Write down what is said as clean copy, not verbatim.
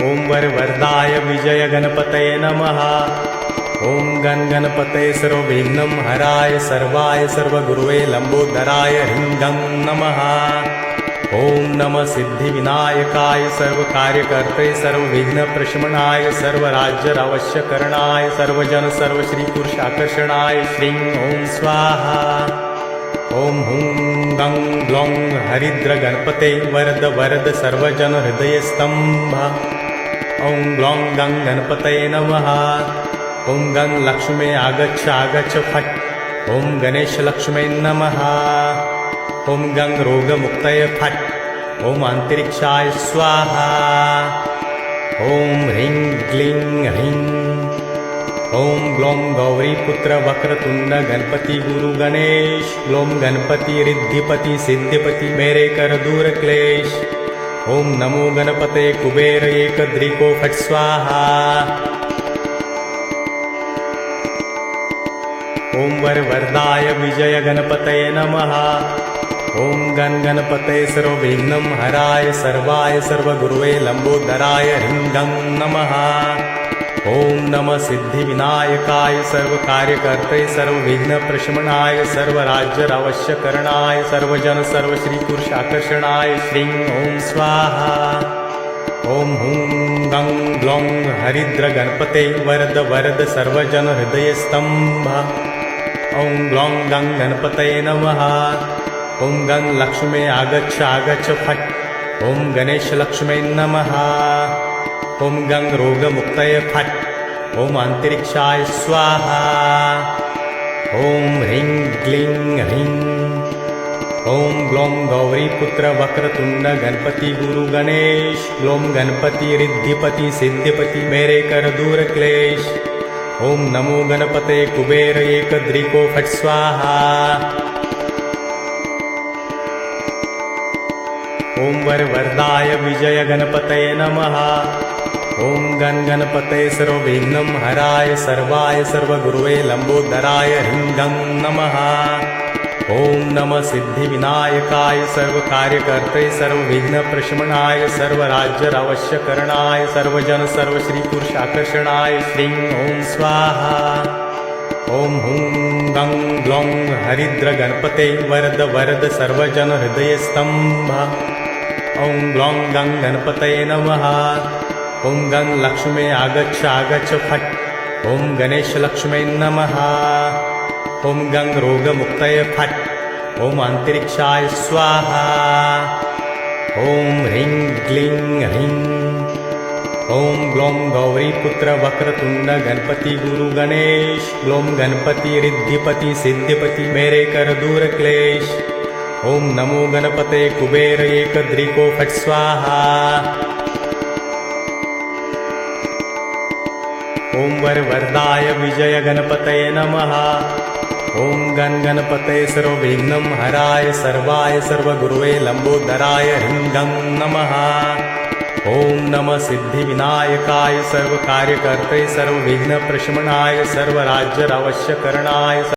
ओम वरवरदाय विजय गणपतये नमः। ओम गण गणपतये सर्वविघ्नं हराय सर्वाय सर्वगुरुवे लंबोदराय ह्रीं गं नमः। ओम नमः सिद्धिविनायकाय सर्वकार्यकर्ते सर्वविघ्नप्रशमनाय सर्वराज्यावश्यकरणाय सर्वजन सर्वश्रीपुरुषाकर्षणाय श्रीं ओम स्वाहा। ओम हुं गं ग्लौं हरिद्र गणपते वरद वरद सर्वजन हृदयस्तंभ। ओम ग्लौं गं गणपतये नमः। ओम गं लक्ष्मे आगच्छ आगच्छ फट्। ओम गणेश लक्ष्मे नमः। ओम गं रोगमुक्तये फट्। ओम अंतरिक्षाय स्वाहा। ओम ह्रीं क्लीं ह्रीं। ओम ग्लौं गौरीपुत्र वक्रतुंड गणपति गुरु गणेश। ग्लौं गणपति रिद्धिपति सिद्धिपति मेरे कर दूर क्लेश। ओम नमो गणपते कुबेर एकदृको फट् स्वाहा। ओम वरवरदाय विजय गणपतये नमः। ओम गण गणपतये सर्वविघ्नं हराय सर्वाय सर्वगुरुवे लंबोदराय ह्रीं गं नमः। ओम नमः सिद्धिविनायकाय सर्वकार्यकर्ते सर्वविघ्नप्रशमनाय सर्वराज्यावश्यकरणाय सर्वजन सर्वश्रीपुरुषाकर्षणाय श्रीं ओम स्वाहा। ओम हुं गं ग्लौं हरिद्र गणपते वरद वरद सर्वजन हृदयस्तंभ। ओम ग्लौं गं गणपतये नमः। ओम गं लक्ष्मे आगच्छ आगच्छ फट्। ओम गणेश लक्ष्मे नमः। ओम गं रोगमुक्तये फट्। ओम अंतरिक्षाय स्वाहा। ओम ह्रीं क्लीं ह्रीं। ओम ग्लौं गौरीपुत्र वक्रतुंड गणपति गुरु गणेश। ग्लौं गणपति रिद्धिपति सिद्धिपति मेरे कर दूर क्लेश। ओम नमो गणपते कुबेर एकदृको फट् स्वाहा। ओम वरवरदाय विजय गणपतये नमः। ओम गण गणपतये सर्वविघ्नं हराय सर्वाय सर्वगुरुवे लंबोदराय ह्रीं गं नमः। ओम नमः सिद्धिविनायकाय सर्वकार्यकर्ते सर्वविघ्नप्रशमनाय सर्वराज्यावश्यकरणाय सर्वजन सर्वश्रीपुरुषाकर्षणाय श्रीं ओम स्वाहा। ओम हुं गं ग्लौं हरिद्र गणपते वरद वरद सर्वजन हृदयस्तंभ। ओम ग्लौं गं गणपतये नमः। ओम गं लक्ष्मे आगच्छ आगच्छ फट्। ओम गणेश लक्ष्मे नमः। ओम गं रोगमुक्तये फट्। ओम अंतरिक्षाय स्वाहा। ओम ह्रीं क्लीं ह्रीं। ओम ग्लौं गौरीपुत्र वक्रतुंड गणपति गुरु गणेश। ग्लौं गणपति रिद्धिपति सिद्धिपति मेरे कर दूर क्लेश। ओम नमो गणपते कुबेर एकदृको फट् स्वाहा। ओम वरवरदाय विजय गणपतये नमः। ओम गण गणपतये सर्वविघ्नं हराय सर्वाय सर्वगुरुवे लंबोदराय ह्रीं गं नमः। ओम नमः सिद्धिविनायकाय सर्वकार्यकर्ते सर्वविघ्नप्रशमनाय सर्वराज्यावश्यकरणाय